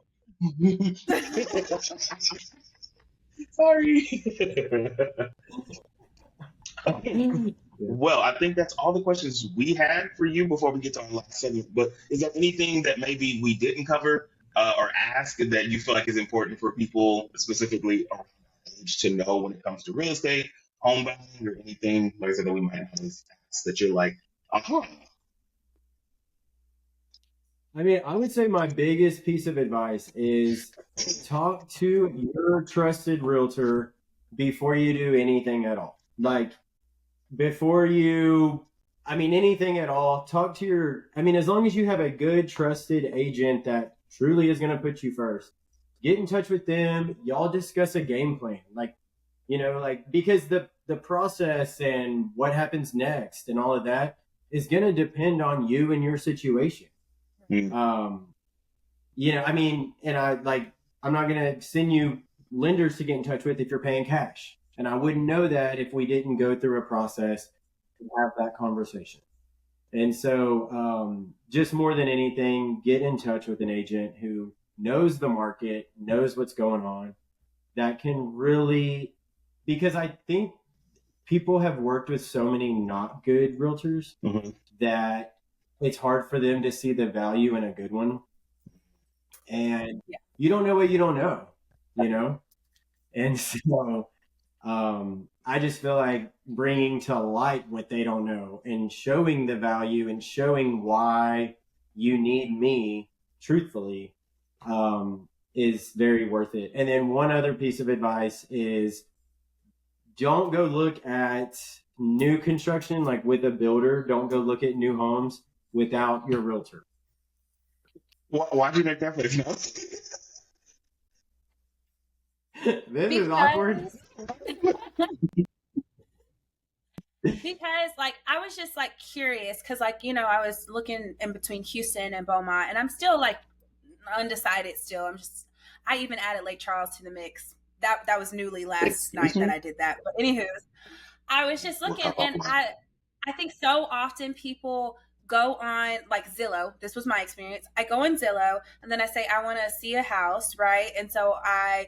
sorry. Well, I think that's all the questions we had for you before we get to our last segment. But is there anything that maybe we didn't cover or ask that you feel like is important for people, specifically our age, to know when it comes to real estate, home buying, or anything, like I said, that we might not have asked that you're like, uh-huh? I mean, I would say my biggest piece of advice is talk to your trusted realtor before you do anything at all. Like, anything at all, as long as you have a good trusted agent that truly is going to put you first, get in touch with them. Y'all discuss a game plan. Because the process and what happens next and all of that is going to depend on you and your situation. I'm not going to send you lenders to get in touch with if you're paying cash. And I wouldn't know that if we didn't go through a process and have that conversation. And so just more than anything, get in touch with an agent who knows the market, knows what's going on, that can really, because I think people have worked with so many not good realtors that it's hard for them to see the value in a good one. And you don't know what you don't know, And so I just feel like bringing to light what they don't know and showing the value and showing why you need me truthfully is very worth it. And then one other piece of advice is don't go look at new construction, like with a builder. Don't go look at new homes without your realtor. Why do you make that face? This is awkward. Because I was just curious because I was looking in between Houston and Beaumont, and I'm still undecided still. I even added Lake Charles to the mix. That was newly last night that I did that. But anywho, I was just looking, and I think so often people go on Zillow. This was my experience. I go on Zillow and then I say I want to see a house, right? And so I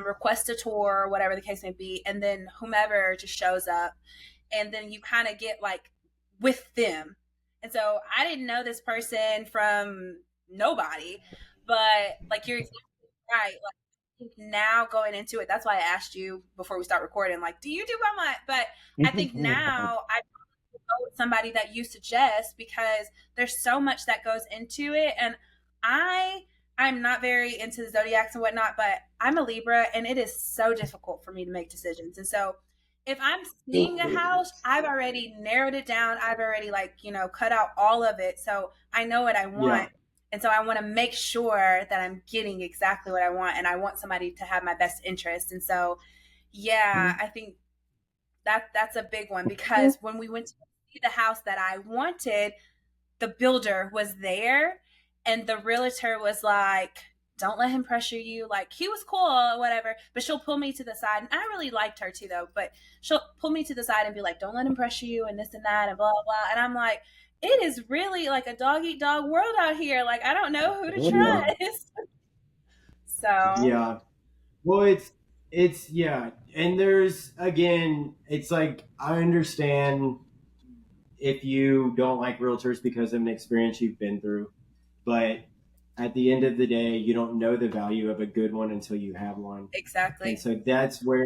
request a tour, whatever the case may be, and then whomever just shows up, and then you kind of get with them. And so I didn't know this person from nobody, but you're exactly right. Now going into it, that's why I asked you before we start recording, do you do Beaumont? But I think now I go with somebody that you suggest because there's so much that goes into it. And I'm not very into the zodiacs and whatnot, but I'm a Libra and it is so difficult for me to make decisions. And so if I'm seeing a house, I've already narrowed it down. I've already cut out all of it. So I know what I want. Yeah. And so I want to make sure that I'm getting exactly what I want, and I want somebody to have my best interest. And so yeah, I think that's a big one, because when we went to see the house that I wanted, the builder was there and the realtor was like, don't let him pressure you. Like, he was cool or whatever, but she'll pull me to the side. And I really liked her too, though, but she'll pull me to the side and be like, don't let him pressure you and this and that and blah, blah, blah. And I'm like, it is really like a dog eat dog world out here. Like, I don't know who to trust. So Yeah. Well, it's yeah. And there's, again, it's like, I understand if you don't like realtors because of an experience you've been through, but at the end of the day, you don't know the value of a good one until you have one. exactly. And so that's where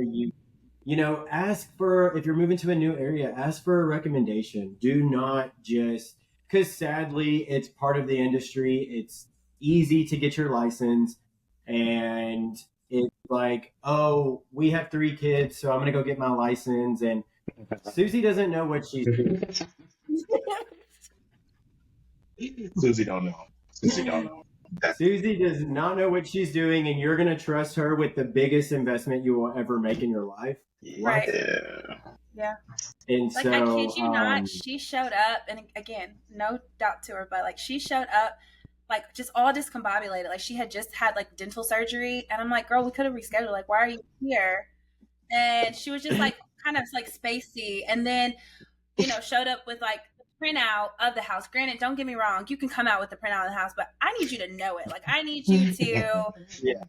ask for, if you're moving to a new area, ask for a recommendation. Do not just, because sadly, it's part of the industry. It's easy to get your license, and it's like, oh, we have 3 kids, so I'm going to go get my license. And Susie doesn't know what she's doing. Susie don't know. Susie don't know. Susie does not know what she's doing, and you're going to trust her with the biggest investment you will ever make in your life. Right. Yeah. And like, so, I kid you not, she showed up, and again, no doubt to her, but like, she showed up like just all discombobulated. Like, she had just had like dental surgery, and I'm like, girl, we could have rescheduled. Like, why are you here? And she was just like kind of like spacey, and then showed up with like the printout of the house. Granted, don't get me wrong, you can come out with the printout of the house, but I need you to know it. Like, I need you to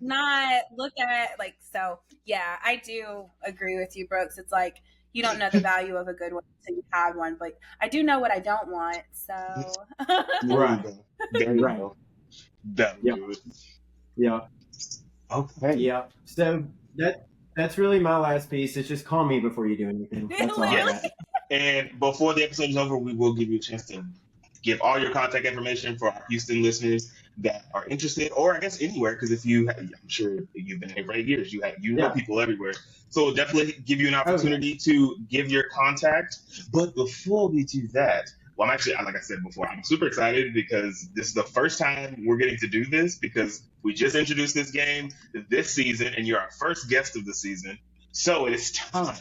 not look at it like. So yeah, I do agree with you, Brookes. It's like, you don't know the value of a good one until you have one, but I do know what I don't want. So right. There you go. That would do it. Yeah. Okay. Yeah. So that's really my last piece. It's just call me before you do anything. That's all I got. And before the episode is over, we will give you a chance to give all your contact information for our Houston listeners that are interested, or I guess anywhere, because I'm sure you've been here for 8 years. You know people everywhere. So we'll definitely give you an opportunity to give your contact. But before we do that, well, I'm actually, like I said before, I'm super excited because this is the first time we're getting to do this, because we just introduced this game this season, and you're our first guest of the season. So it is time,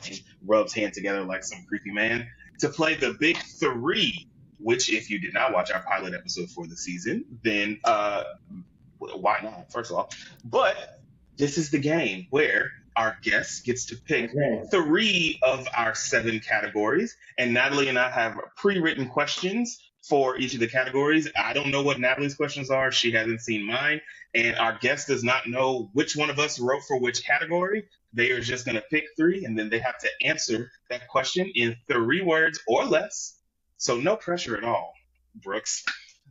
rubs hand together like some creepy man, to play the big 3, which, if you did not watch our pilot episode for the season, then why not, first of all? But this is the game where our guest gets to pick 3 of our 7 categories, and Natalie and I have pre-written questions for each of the categories. I don't know what Natalie's questions are. She hasn't seen mine, and our guest does not know which one of us wrote for which category. They are just going to pick 3, and then they have to answer that question in 3 words or less. So no pressure at all, Brookes.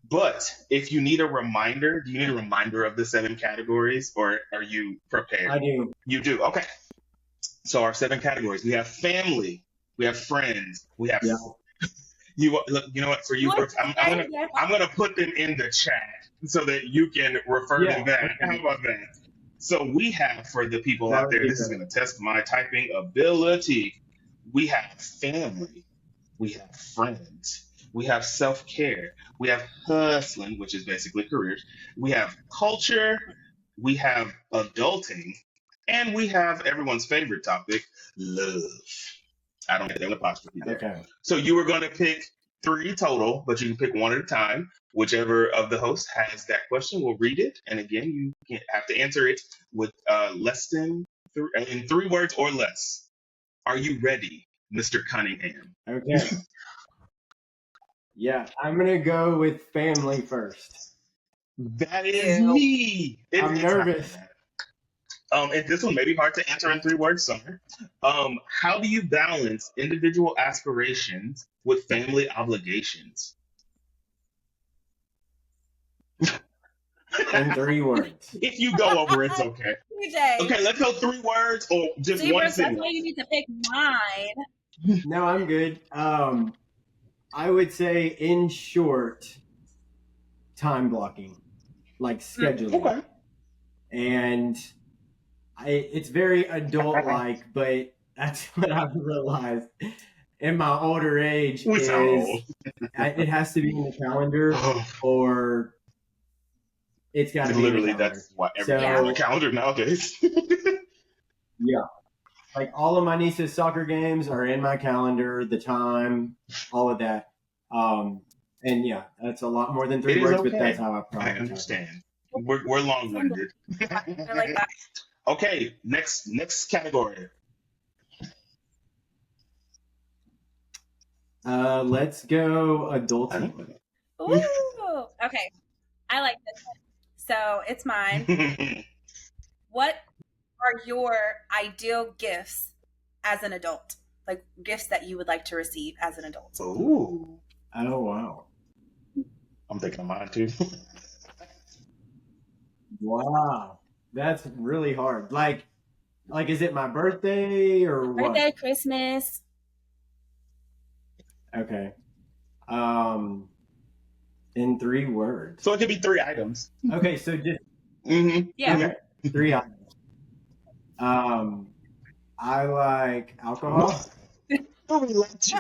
But if you need a reminder, do you need a reminder of the 7 categories, or are you prepared? I do. You do. Okay. So our 7 categories: we have family, we have friends, we have. You know what? For you, Brookes, I'm gonna put them in the chat so that you can refer to that. How about that? So we have, for the people out there, this is going to test my typing ability. We have family, we have friends, we have self-care, we have hustling, which is basically careers, we have culture, we have adulting, and we have everyone's favorite topic, love. I don't get an apostrophe there. Okay. So you were going to pick 3 total, but you can pick 1 at a time. Whichever of the hosts has that question will read it. And again, you have to answer it with less than in 3 words or less. Are you ready, Mr. Cunningham? Okay. Yeah, I'm going to go with family first. That is me. I'm nervous. And this one may be hard to answer in 3 words, Summer. How do you balance individual aspirations with family obligations? In 3 words. If you go over, it's okay. Okay, let's go 3 words or just one sentence. That's why you need to pick mine. No, I'm good. I would say, in short, time blocking. like scheduling, Okay. and it's very adult-like, but that's what I've realized in my older age We sound is old. it has to be in the calendar or it's got to be in the Literally, calendar. that's why everything's on the calendar nowadays. Yeah. Like all of my niece's soccer games are in my calendar, the time, all of that. And yeah, that's a lot more than 3 It is words, okay. but that's how I I prioritize. understand. We're long-winded. I like that. Okay, next category. Let's go adulting. Ooh, okay. I like this one. So it's mine. What are your ideal gifts as an adult? Like gifts that you would like to receive as an adult? Ooh. Oh wow. I'm thinking of mine too. Wow. That's really hard. Like is it my birthday or what? Birthday, Christmas. Okay. In 3 words. So it could be 3 items. Okay, so just Yeah. okay, 3 items. I like alcohol. Nobody likes you.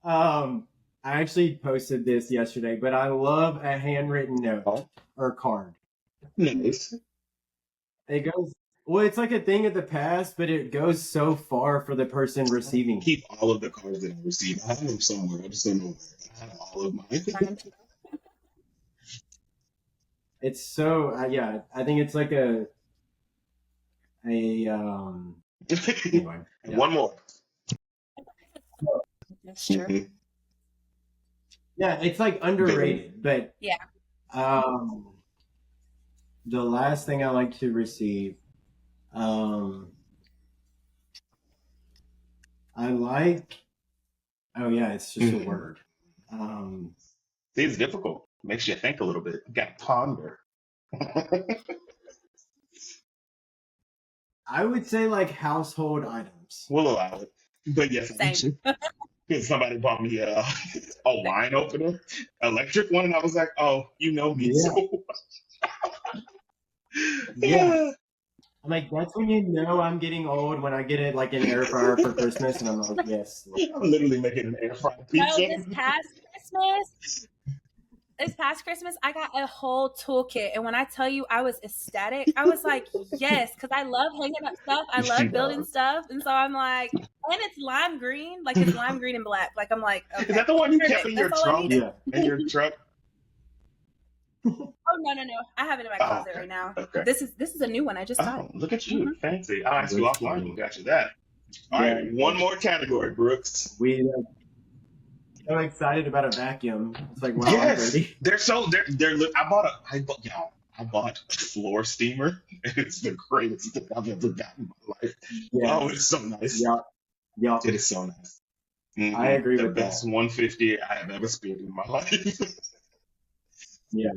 I actually posted this yesterday, but I love a handwritten note or card. Nice. It goes well. It's like a thing of the past, but it goes so far for the person receiving. I keep all of the cards that I receive. I have them somewhere. I just don't know where. I have all of mine. It's so yeah. I think it's like a anyway. And one more. That's true. Yeah, it's like underrated, but yeah. The last thing I like to receive, I like. Oh yeah, it's just a word. See, it's difficult. Makes you think a little bit. You got to ponder. I would say like household items. We'll allow it. But yes, Same. somebody bought me a wine opener, electric one, and I was like, "Oh, you know me so well." Yeah. I'm like, that's when you know I'm getting old when I get it like an air fryer for Christmas, and I'm like, yes. I'm literally making an air fryer pizza. This past Christmas, I got a whole toolkit, and when I tell you, I was ecstatic. I was like, yes, because I love hanging up stuff. I love building stuff, and so I'm like, and it's lime green, like it's lime green and black. Like I'm like, okay. Is that the one you kept in your trunk? Yeah. In your truck? Oh no! I have it in my closet right now. Okay. This is a new one. I just got. Oh, look at you, fancy! I'll ask you offline. Who got you that? All right, one more category, Brookes. I'm excited about a vacuum. It's like, wow, yes, I'm ready. they're. I bought a floor steamer. It's the greatest thing I've ever gotten in my life. Yeah. Oh, it's so nice. Yeah. It is so nice. Mm-hmm. I agree with that. The best 150 I have ever spent in my life. Yeah.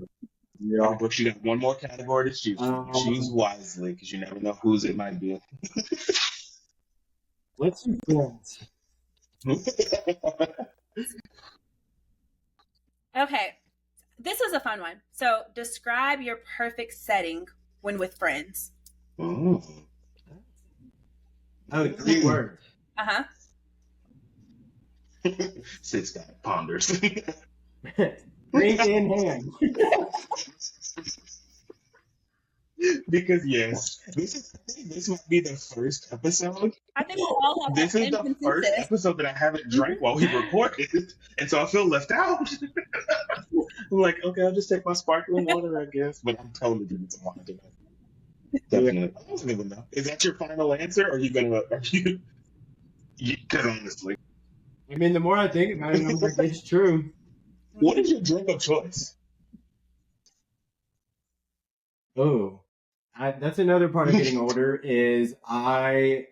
Right, Brooks, you got one more category to choose from. Choose wisely, because you never know whose it might be. Let's do friends. Okay, this is a fun one. So, describe your perfect setting when with friends. Ooh. Oh, 3 words. Six guy ponders. Drink in hand. Because yes, this might be the first episode. I think we all have. This is the first episode that I haven't drank while we recorded, and so I feel left out. I'm like, okay, I'll just take my sparkling water, I guess, but I'm totally drinking some wine tonight. Definitely. I don't even know. Is that your final answer, or are you gonna? Because honestly, I mean, the more I think about it, I'm like, it's true. What is your drink of choice? Oh, that's another part of getting older is I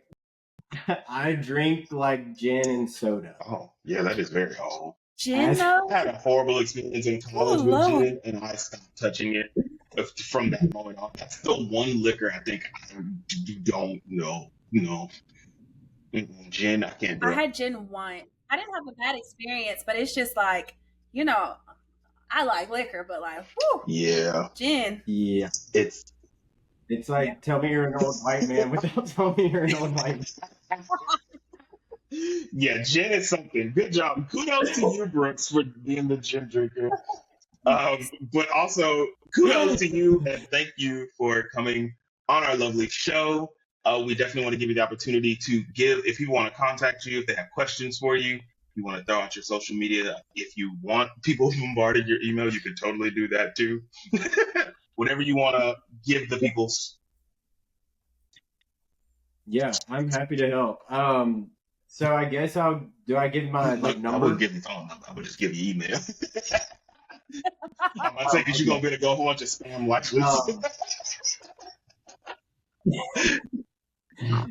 drink like gin and soda. Oh, yeah, that is very old. Gin, I had a horrible experience in college with gin, and I stopped touching it from that moment on. That's the one liquor I think I don't know. No. Gin, I can't do it. I had gin wine. I didn't have a bad experience, but it's just like, you know, I like liquor, but like, whew, Yeah, gin. Yeah. it's It's like, Yeah. tell me you're an old white man without telling me you're an old white man. yeah, gin is something. Good job. Kudos to you, Brooks, for being the gin drinker. But also kudos to you and thank you for coming on our lovely show. We definitely want to give you the opportunity to give, if people want to contact you, if they have questions for you, if you want to throw out your social media, if you want people bombarding your email, you can totally do that too. Whatever you want to give the people. Yeah, I'm happy to help. So I guess do I give my Look, I number? wouldn't give the phone number. I would just give you email. I'm not saying because you're going to be able to go a whole bunch of spam watch lists.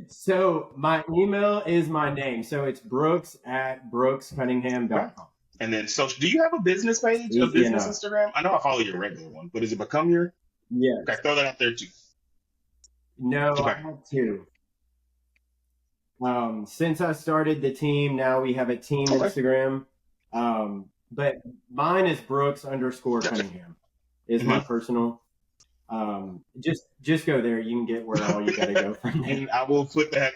So my email is my name. So it's brooks@brookescunningham.com. And then social. Do you have a business page, a Easy business enough. Instagram? I know I follow your regular one, but does it become your? Yes. Okay, throw that out there too. No, I Okay. have two. Since I started the team, now we have a team Okay. Instagram. But mine is Brooks_Cunningham is my personal. Just go there. You can get where all you got to go from there. And I will put that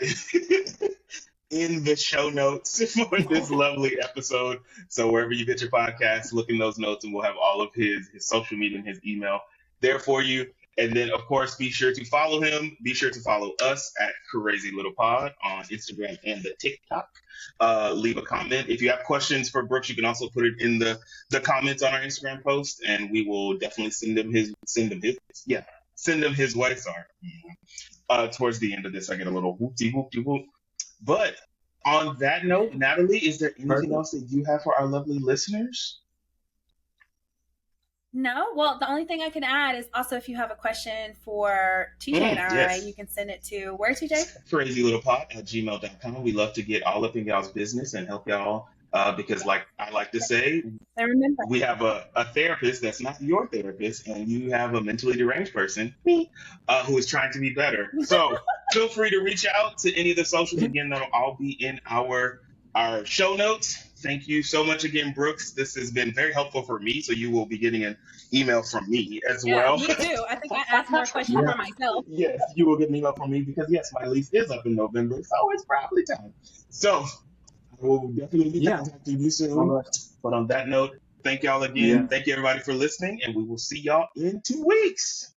in the show notes for this lovely episode. So wherever you get your podcast, look in those notes and we'll have all of his social media and his email there for you. And then, of course, be sure to follow him. Be sure to follow us at Crazy Little Pod on Instagram and the TikTok. Leave a comment. If you have questions for Brooks, you can also put it in the comments on our Instagram post, and we will definitely send him his way. Sorry. Towards the end of this, I get a little whoop-de-whoop-de-whoop. But on that note, Natalie, is there anything else that you have for our lovely listeners? No, well, the only thing I can add is also if you have a question for TJ and I, yes. you can send it to where, TJ? crazylittlepod@gmail.com. We love to get all up in y'all's business and help y'all because, like I like to say, And remember, we have a therapist that's not your therapist, and you have a mentally deranged person, me, who is trying to be better. So feel free to reach out to any of the socials. Again, that'll all be in our show notes. Thank you so much again, Brooks. This has been very helpful for me. So you will be getting an email from me as well. Me too. I think I asked more questions for myself. Yes, you will get an email from me because yes, my lease is up in November, so it's probably time. So I will definitely be contacting you soon. But on that note, thank y'all again. Yeah. Thank you everybody for listening, and we will see y'all in 2 weeks.